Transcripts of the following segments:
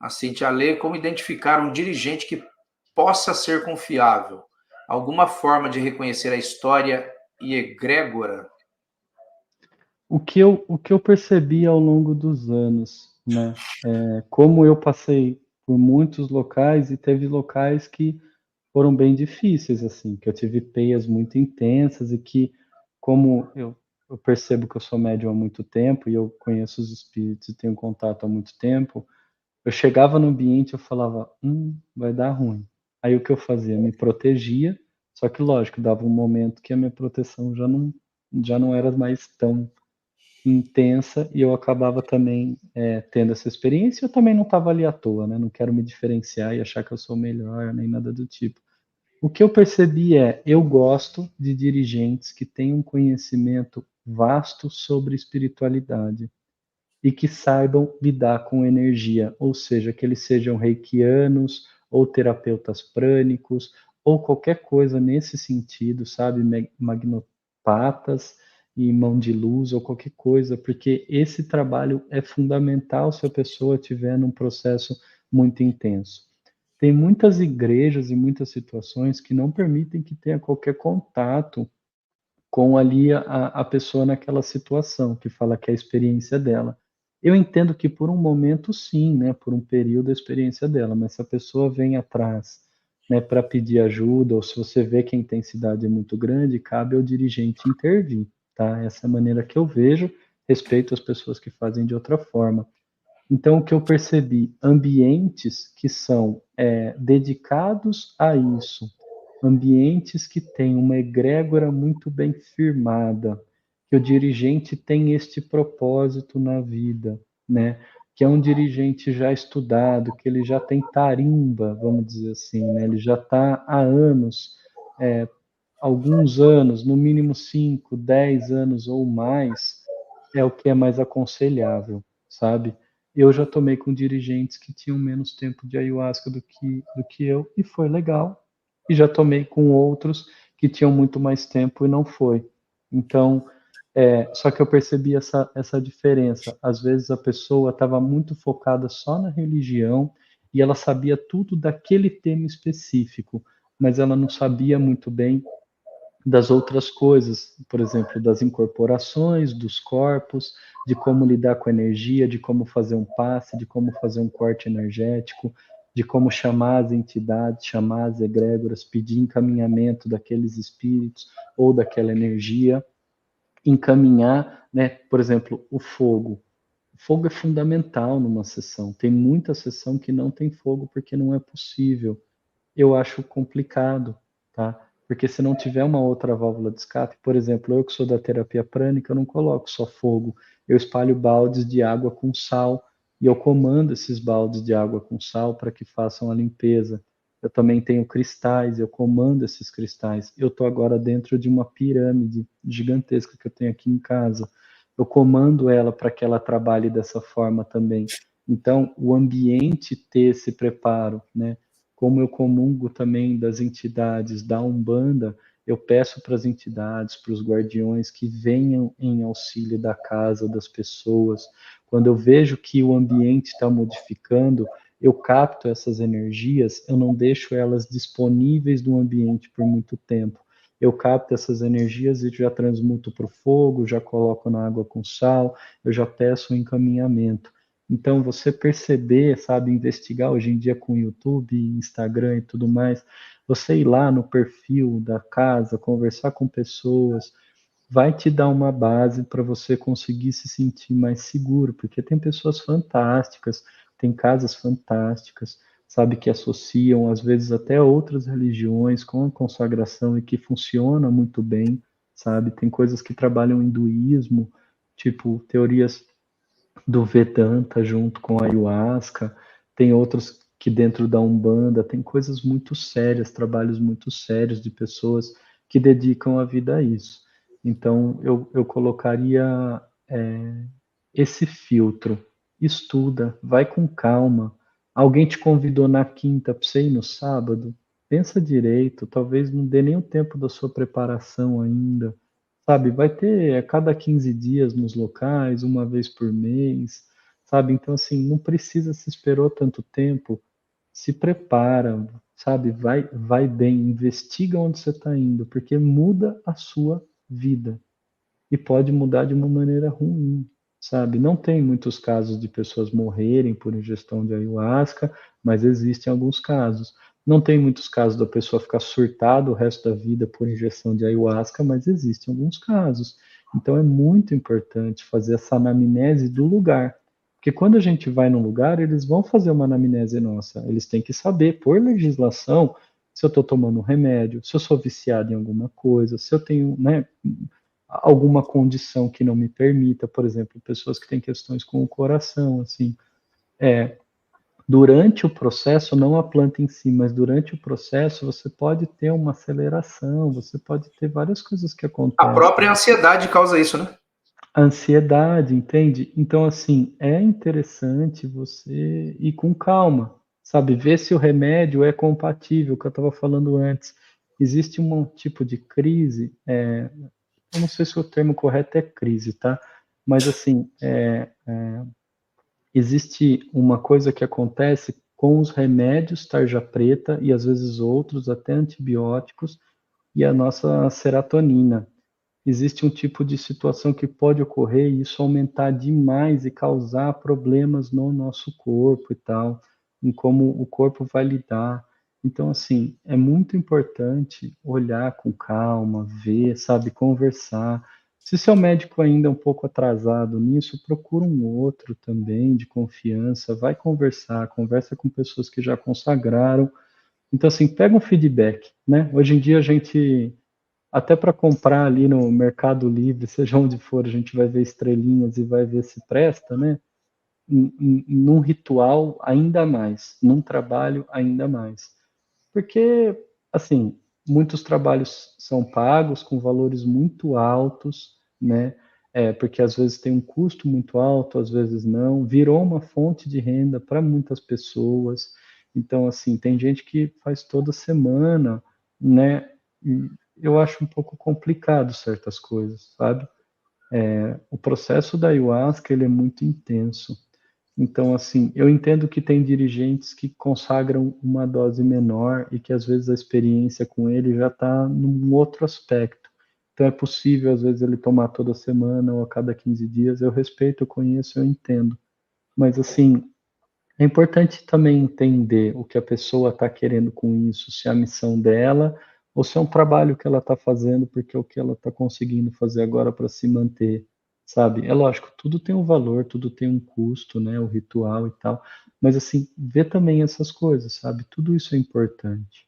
A Cintia lê como identificar um dirigente que possa ser confiável. Alguma forma de reconhecer a história e egrégora? O que eu percebi ao longo dos anos, né? Como eu passei por muitos locais e teve locais que foram bem difíceis, assim, que eu tive peias muito intensas e que, como eu percebo que eu sou médium há muito tempo e eu conheço os espíritos e tenho contato há muito tempo, eu chegava no ambiente e eu falava, vai dar ruim. Aí o que eu fazia? Me protegia, só que lógico, dava um momento que a minha proteção já não era mais tão intensa e eu acabava também tendo essa experiência. Eu também não estava ali à toa, né? Não quero me diferenciar e achar que eu sou melhor nem nada do tipo. O que eu percebi eu gosto de dirigentes que têm um conhecimento vasto sobre espiritualidade e que saibam lidar com energia, ou seja, que eles sejam reikianos ou terapeutas prânicos ou qualquer coisa nesse sentido, sabe, magnopatas e mão de luz ou qualquer coisa, porque esse trabalho é fundamental se a pessoa estiver num processo muito intenso. Tem muitas igrejas e muitas situações que não permitem que tenha qualquer contato com ali a pessoa naquela situação, que fala que é a experiência dela. Eu entendo que por um momento sim, né, por um período a experiência dela, mas se a pessoa vem atrás, né, para pedir ajuda, ou se você vê que a intensidade é muito grande, cabe ao dirigente intervir, tá? Essa é a maneira que eu vejo, respeito as pessoas que fazem de outra forma. Então, o que eu percebi, ambientes que são dedicados a isso, ambientes que têm uma egrégora muito bem firmada, que o dirigente tem este propósito na vida, né? Que é um dirigente já estudado, que ele já tem tarimba, vamos dizer assim, né? Ele já está há anos, é, alguns anos, no mínimo 5, 10 anos ou mais, é o que é mais aconselhável, sabe? Eu já tomei com dirigentes que tinham menos tempo de ayahuasca do que eu, e foi legal. E já tomei com outros que tinham muito mais tempo e não foi. Então, só que eu percebi essa diferença. Às vezes a pessoa estava muito focada só na religião e ela sabia tudo daquele tema específico, mas ela não sabia muito bem das outras coisas, por exemplo, das incorporações, dos corpos, de como lidar com a energia, de como fazer um passe, de como fazer um corte energético, de como chamar as entidades, chamar as egrégoras, pedir encaminhamento daqueles espíritos ou daquela energia, encaminhar, né? Por exemplo, o fogo. O fogo é fundamental numa sessão. Tem muita sessão que não tem fogo porque não é possível. Eu acho complicado, tá? Porque se não tiver uma outra válvula de escape, por exemplo, eu que sou da terapia prânica, eu não coloco só fogo, eu espalho baldes de água com sal e eu comando esses baldes de água com sal para que façam a limpeza. Eu também tenho cristais, eu comando esses cristais. Eu estou agora dentro de uma pirâmide gigantesca que eu tenho aqui em casa. Eu comando ela para que ela trabalhe dessa forma também. Então, o ambiente ter esse preparo, né? Como eu comungo também das entidades da Umbanda, eu peço para as entidades, para os guardiões que venham em auxílio da casa das pessoas. Quando eu vejo que o ambiente está modificando, eu capto essas energias, eu não deixo elas disponíveis no ambiente por muito tempo. Eu capto essas energias e já transmuto para o fogo, já coloco na água com sal, eu já peço um encaminhamento. Então, você perceber, sabe, investigar hoje em dia com YouTube, Instagram e tudo mais, você ir lá no perfil da casa, conversar com pessoas, vai te dar uma base para você conseguir se sentir mais seguro, porque tem pessoas fantásticas, tem casas fantásticas, sabe, que associam às vezes até outras religiões com a consagração e que funciona muito bem, sabe? Tem coisas que trabalham hinduísmo, tipo teorias do Vedanta junto com a ayahuasca, tem outros que dentro da Umbanda tem coisas muito sérias, trabalhos muito sérios de pessoas que dedicam a vida a isso. Então eu colocaria esse filtro, estuda, vai com calma. Alguém te convidou na quinta para você ir no sábado? Pensa direito, talvez não dê nem o tempo da sua preparação ainda. Sabe, vai ter a cada 15 dias nos locais, uma vez por mês, sabe? Então, assim, não precisa se esperou tanto tempo, se prepara, sabe? Vai bem, investiga onde você está indo, porque muda a sua vida e pode mudar de uma maneira ruim, sabe? Não tem muitos casos de pessoas morrerem por ingestão de ayahuasca, mas existem alguns casos. Não tem muitos casos da pessoa ficar surtada o resto da vida por ingestão de ayahuasca, mas existem alguns casos. Então é muito importante fazer essa anamnese do lugar. Porque quando a gente vai num lugar, eles vão fazer uma anamnese nossa. Eles têm que saber, por legislação, se eu estou tomando um remédio, se eu sou viciado em alguma coisa, se eu tenho, né, alguma condição que não me permita, por exemplo, pessoas que têm questões com o coração, assim, durante o processo, não a planta em si, mas durante o processo, você pode ter uma aceleração, você pode ter várias coisas que A acontecem. própria ansiedade causa isso, né? A ansiedade, entende? Então, assim, é interessante você ir com calma, sabe? Ver se o remédio é compatível, que eu estava falando antes. Existe um tipo de crise, eu não sei se o termo correto é crise, tá? Mas assim, existe uma coisa que acontece com os remédios tarja preta e às vezes outros, até antibióticos, e a nossa serotonina. Existe um tipo de situação que pode ocorrer e isso aumentar demais e causar problemas no nosso corpo e tal, em como o corpo vai lidar. Então, assim, é muito importante olhar com calma, ver, sabe, conversar. Se seu médico ainda é um pouco atrasado nisso, procura um outro também de confiança, vai conversar, conversa com pessoas que já consagraram. Então, assim, pega um feedback, né? Hoje em dia a gente até para comprar ali no Mercado Livre, seja onde for, a gente vai ver estrelinhas e vai ver se presta, né? Num ritual, ainda mais. Num trabalho, ainda mais. Porque, assim, muitos trabalhos são pagos com valores muito altos, né? Porque às vezes tem um custo muito alto, às vezes não. Virou uma fonte de renda para muitas pessoas. Então, assim, tem gente que faz toda semana, né? E eu acho um pouco complicado certas coisas, sabe? O processo da ayahuasca, ele é muito intenso. Então, assim, eu entendo que tem dirigentes que consagram uma dose menor e que às vezes a experiência com ele já está num outro aspecto. Então, é possível, às vezes, ele tomar toda semana ou a cada 15 dias. Eu respeito, eu conheço, eu entendo. Mas, assim, é importante também entender o que a pessoa está querendo com isso, se é a missão dela ou se é um trabalho que ela está fazendo porque é o que ela está conseguindo fazer agora para se manter, sabe? É lógico, tudo tem um valor, tudo tem um custo, né? O ritual e tal, mas assim, ver também essas coisas, sabe? Tudo isso é importante.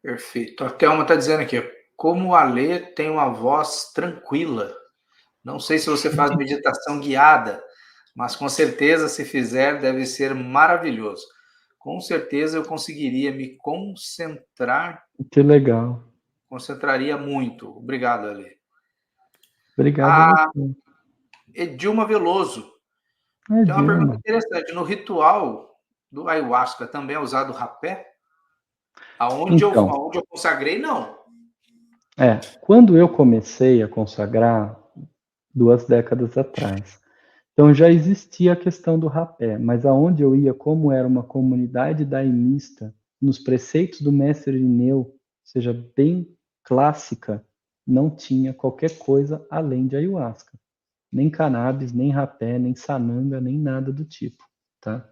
Perfeito. A Thelma está dizendo aqui, como o Alê tem uma voz tranquila. Não sei se você faz meditação guiada, mas com certeza, se fizer, deve ser maravilhoso. Com certeza eu conseguiria me concentrar, Que legal. concentraria muito. Obrigado, Ale. Obrigado a A você. Edilma Veloso É, tem uma pergunta Dilma. interessante. No ritual do ayahuasca também é usado rapé? Então, Aonde eu consagrei, não. quando eu comecei a consagrar 2 décadas atrás, então já existia a questão do rapé, mas aonde eu ia, como era uma comunidade daimista, nos preceitos do mestre Irineu, seja bem clássica, não tinha qualquer coisa além de ayahuasca. Nem cannabis, nem rapé, nem sananga, nem nada do tipo, tá?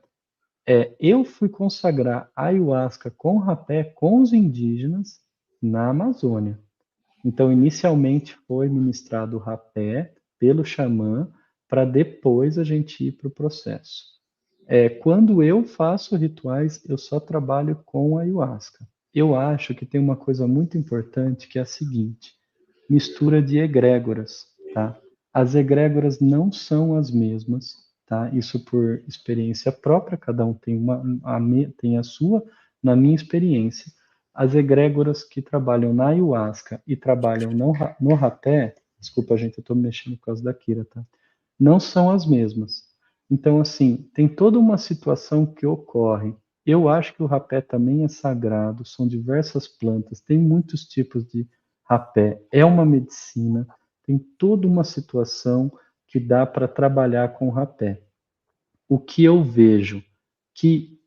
Eu fui consagrar ayahuasca com rapé com os indígenas na Amazônia. Então, inicialmente foi ministrado o rapé pelo xamã, para depois a gente ir para o processo. Quando eu faço rituais, eu só trabalho com ayahuasca. Eu acho que tem uma coisa muito importante que é a seguinte: mistura de egrégoras, tá? As egrégoras não são as mesmas, tá? Isso por experiência própria, cada um tem tem a sua, na minha experiência. As egrégoras que trabalham na ayahuasca e trabalham no rapé, desculpa, gente, eu estou mexendo por causa da Kira, tá? Não são as mesmas. Então, assim, tem toda uma situação que ocorre. Eu acho que o rapé também é sagrado, são diversas plantas, tem muitos tipos de rapé, é uma medicina, tem toda uma situação que dá para trabalhar com o rapé. O que eu vejo que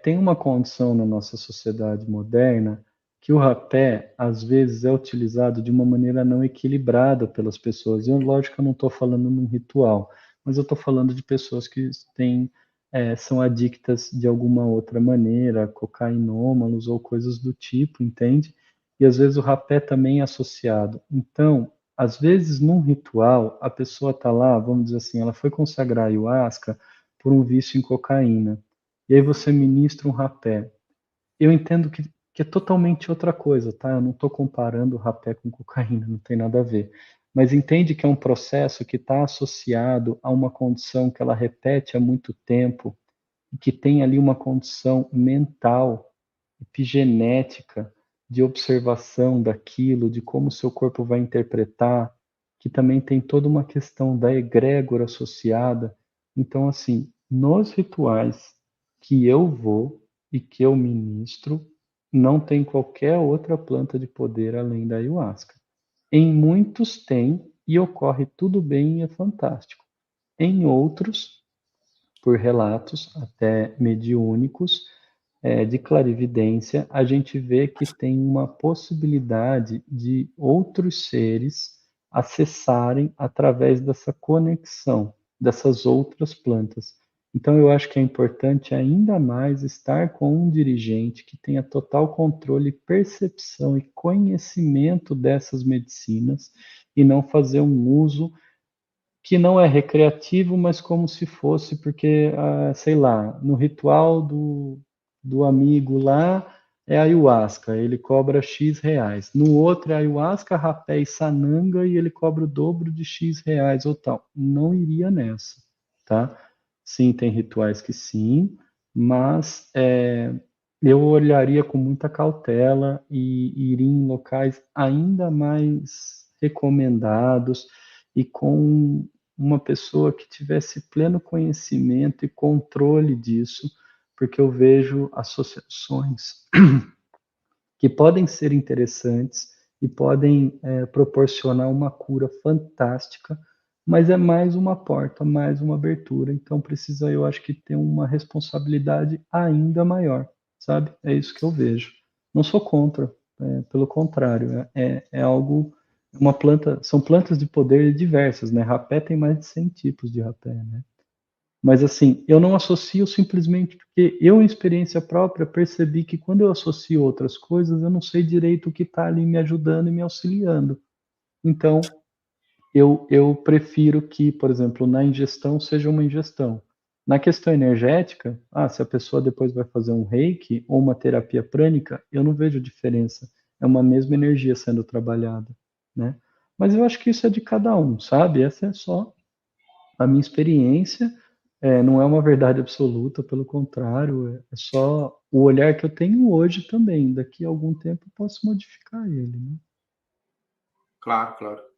tem uma condição na nossa sociedade moderna que o rapé, às vezes, é utilizado de uma maneira não equilibrada pelas pessoas. E, lógico, eu não estou falando num ritual, mas eu estou falando de pessoas que são adictas de alguma outra maneira, cocainômanos ou coisas do tipo, entende? E, às vezes, o rapé também é associado. Então, às vezes, num ritual, a pessoa está lá, vamos dizer assim, ela foi consagrar ayahuasca por um vício em cocaína. E aí você ministra um rapé. Eu entendo que é totalmente outra coisa, tá? Eu não estou comparando rapé com cocaína, não tem nada a ver. Mas entende que é um processo que está associado a uma condição que ela repete há muito tempo, e que tem ali uma condição mental, epigenética, de observação daquilo, de como o seu corpo vai interpretar, que também tem toda uma questão da egrégora associada. Então, assim, nos rituais que eu vou e que eu ministro, não tem qualquer outra planta de poder além da ayahuasca. Em muitos tem e ocorre tudo bem e é fantástico. Em outros, por relatos até mediúnicos, de clarividência, a gente vê que tem uma possibilidade de outros seres acessarem através dessa conexão dessas outras plantas. Então, eu acho que é importante ainda mais estar com um dirigente que tenha total controle, percepção e conhecimento dessas medicinas e não fazer um uso que não é recreativo, mas como se fosse, porque, sei lá, no ritual do amigo lá é ayahuasca, ele cobra X reais. No outro é ayahuasca, rapé e sananga e ele cobra o dobro de X reais ou tal. Não iria nessa, tá? Sim, tem rituais que sim, mas eu olharia com muita cautela e iria em locais ainda mais recomendados e com uma pessoa que tivesse pleno conhecimento e controle disso, porque eu vejo associações que podem ser interessantes e podem proporcionar uma cura fantástica, mas é mais uma porta, mais uma abertura. Então precisa, eu acho que ter uma responsabilidade ainda maior, sabe? É isso que eu vejo. Não sou contra, pelo contrário, é algo, uma planta, são plantas de poder diversas, né? Rapé tem mais de 100 tipos de rapé, né? Mas assim, eu não associo simplesmente porque eu, em experiência própria, percebi que quando eu associo outras coisas, eu não sei direito o que está ali me ajudando e me auxiliando. Então, eu prefiro que, por exemplo, na ingestão seja uma ingestão. Na questão energética, se a pessoa depois vai fazer um reiki ou uma terapia prânica, eu não vejo diferença. É uma mesma energia sendo trabalhada, né? Mas eu acho que isso é de cada um, sabe? Essa é só a minha experiência, não é uma verdade absoluta, pelo contrário, é só o olhar que eu tenho hoje também. Daqui a algum tempo eu posso modificar ele, né? Claro, claro.